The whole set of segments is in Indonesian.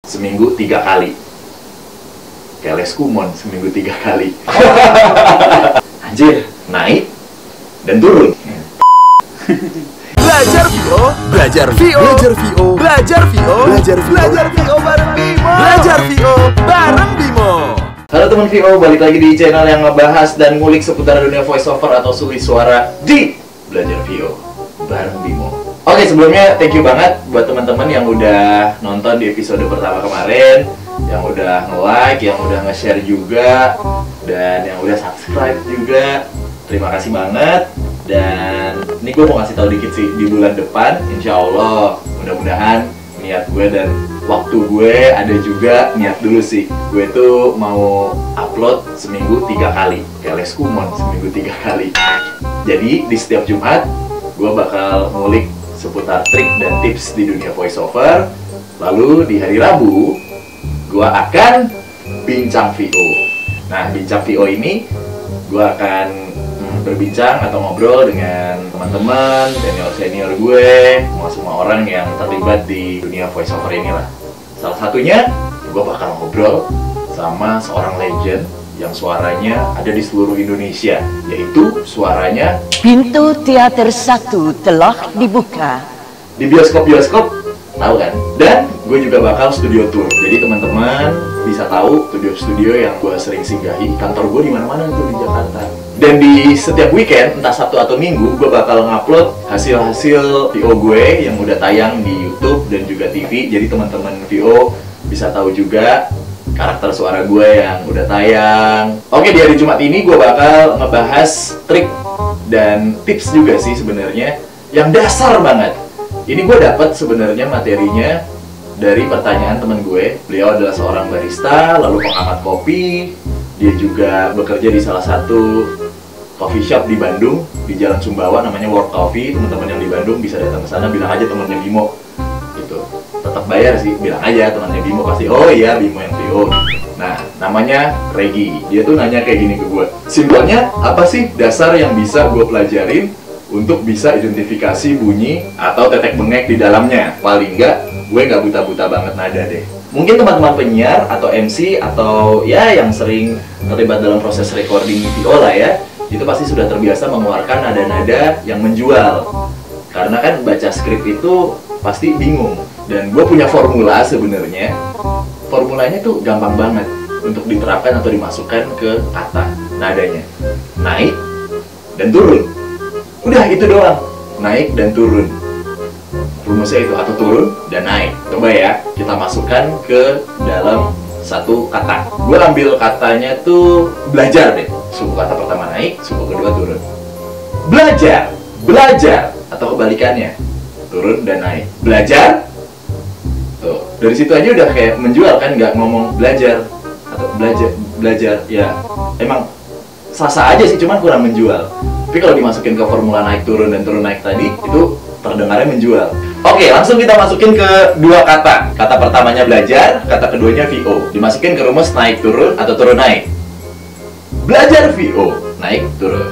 seminggu 3 kali. Kayak les kumon seminggu 3 kali. Anjir, naik dan turun. Belajar VO, belajar VO, belajar VO, belajar VO, belajar VO bareng Bimo. Belajar VO bareng Bimo. Halo teman VO, balik lagi di channel yang ngebahas dan ngulik seputar dunia voiceover atau sulit suara di Belajar VO bareng Bimo. Oke, sebelumnya thank you banget buat teman-teman yang udah nonton di episode pertama kemarin, yang udah nge-like, yang udah nge-share juga, dan yang udah subscribe juga. Terima kasih banget. Dan ini gue mau ngasih tahu dikit sih, di bulan depan insya Allah mudah-mudahan niat gue dan waktu gue ada juga niat dulu sih. Gue tuh mau upload seminggu 3 kali, kayak les kumon seminggu 3 kali. Jadi di setiap Jumat gue bakal ngulik seputar trik dan tips di dunia voiceover. Lalu di hari Rabu gue akan bincang VO. Nah, bincang VO ini gue akan berbincang atau ngobrol dengan teman-teman, senior-senior gue, semua orang yang terlibat di dunia voiceover ini lah. Salah satunya, gue bakal ngobrol sama seorang legend yang suaranya ada di seluruh Indonesia, yaitu suaranya Pintu teater 1 telah dibuka. di bioskop-bioskop, tahu kan? Dan gue juga bakal studio tour. Jadi teman-teman bisa tahu studio-studio yang gue sering singgahi. Kantor gue di mana-mana tuh di Jakarta. Dan di setiap weekend, entah Sabtu atau Minggu, gue bakal ngupload hasil-hasil VO gue yang udah tayang di YouTube dan juga TV. Jadi teman-teman VO bisa tahu juga karakter suara gue yang udah tayang. Oke, di hari Jumat ini gue bakal ngebahas trik dan tips juga sih sebenarnya yang dasar banget. Ini gue dapat sebenarnya materinya dari pertanyaan teman gue. Beliau adalah seorang barista, lalu pengamat kopi. Dia juga bekerja di salah satu coffee shop di Bandung, di Jalan Sumbawa, namanya World Coffee. Teman-teman yang di Bandung bisa datang ke sana, bilang aja temannya Bimo. Gitu. Tetap bayar sih, bilang aja temannya Bimo, pasti oh iya Bimo yang VO. Nah, namanya Regi. Dia tuh nanya kayak gini ke gue. Simpelnya, apa sih dasar yang bisa gue pelajarin untuk bisa identifikasi bunyi atau tetek bengek di dalamnya? Paling enggak, gue nggak buta-buta banget nada deh. Mungkin teman-teman penyiar atau MC atau ya yang sering terlibat dalam proses recording VO lah ya, itu pasti sudah terbiasa mengeluarkan nada-nada yang menjual. Karena kan baca skrip itu pasti bingung. Dan gue punya formula sebenarnya. Formulanya tuh gampang banget untuk diterapkan atau dimasukkan ke kata nadanya. Naik dan turun. Udah itu doang. Naik dan turun. Rumusnya itu, atau turun dan naik. Coba ya, kita masukkan ke dalam satu kata. Gue ambil katanya tuh belajar deh. Suku kata pertama naik, suku kedua turun. Belajar, belajar, atau kebalikannya, turun dan naik. Belajar. Tuh, dari situ aja udah kayak menjual kan, nggak ngomong belajar atau belajar. Ya, emang sah-sah aja sih, cuman kurang menjual. Tapi kalau dimasukin ke formula naik turun dan turun naik tadi, itu terdengarnya menjual. Oke, langsung kita masukin ke dua kata. Kata pertamanya belajar, kata keduanya VO. Dimasukin ke rumus naik turun atau turun naik. Belajar VO, naik turun.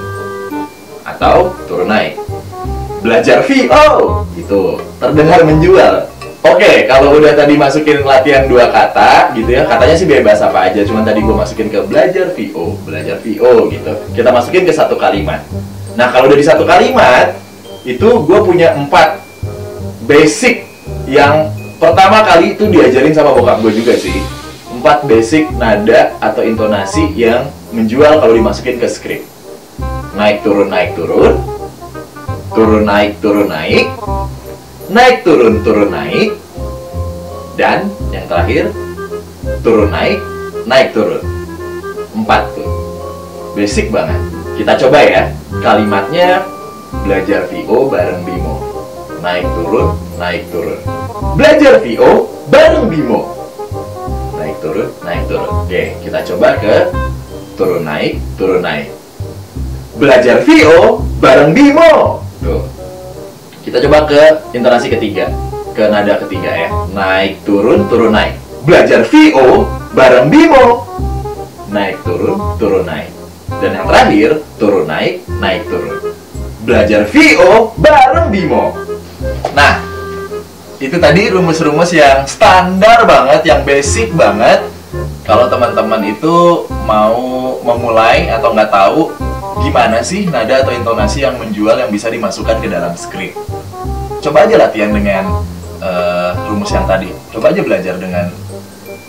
Atau turun naik. Belajar VO, itu terdengar menjual. Oke, kalau udah tadi masukin latihan dua kata gitu ya, katanya sih bebas apa aja, cuman tadi gue masukin ke belajar VO gitu. Kita masukin ke satu kalimat. Nah, kalau udah di satu kalimat, itu gue punya 4 basic yang pertama kali itu diajarin sama bokap gue juga sih. 4 basic nada atau intonasi yang menjual kalau dimasukin ke skrip. Naik turun turun naik turun naik, dan yang terakhir turun naik turun. 4 tuh basic banget. Kita coba ya. Kalimatnya belajar VO bareng Bimo. Naik turun. Belajar VO bareng Bimo. Naik turun. Oke, kita coba ke turun naik. Belajar VO bareng Bimo. Tuh. Kita coba ke intonasi ketiga, ke nada ketiga ya. Naik turun naik. Belajar VO bareng Bimo. Naik turun naik. Dan yang terakhir, turun naik turun. Belajar VO bareng Bimo. Nah, itu tadi rumus-rumus yang standar banget, yang basic banget. Kalau teman-teman itu mau memulai atau nggak tahu gimana sih nada atau intonasi yang menjual yang bisa dimasukkan ke dalam skrip, coba aja latihan dengan rumus yang tadi. Coba aja belajar dengan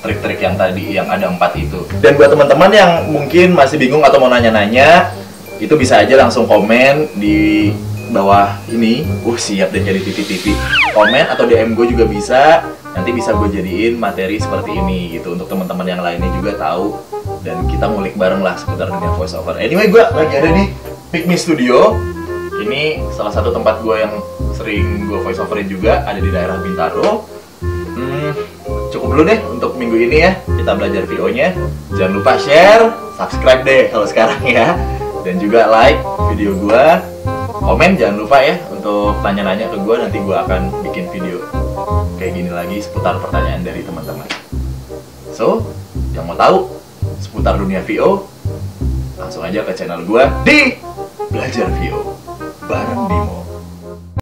trik-trik yang tadi, yang ada 4 itu. Dan buat teman-teman yang mungkin masih bingung atau mau nanya-nanya, itu bisa aja langsung komen di bawah ini. Siap deh jadi TV-TV. Komen atau DM gue juga bisa. Nanti bisa gue jadiin materi seperti ini gitu untuk teman-teman yang lainnya juga tahu, dan kita ngulik bareng lah seputar dunia voice over. Anyway, gue lagi ada di Pick Me Studio. Ini salah satu tempat gue yang sering gue voice overin juga, ada di daerah Bintaro. Cukup dulu deh untuk minggu ini ya, kita belajar VO-nya. Jangan lupa share, subscribe deh kalau sekarang ya, dan juga like video gue. Komen jangan lupa ya untuk tanya-nanya ke gue, nanti gue akan bikin video kayak gini lagi seputar pertanyaan dari teman-teman. So, yang mau tahu seputar dunia VO, langsung aja ke channel gue di Belajar VO bareng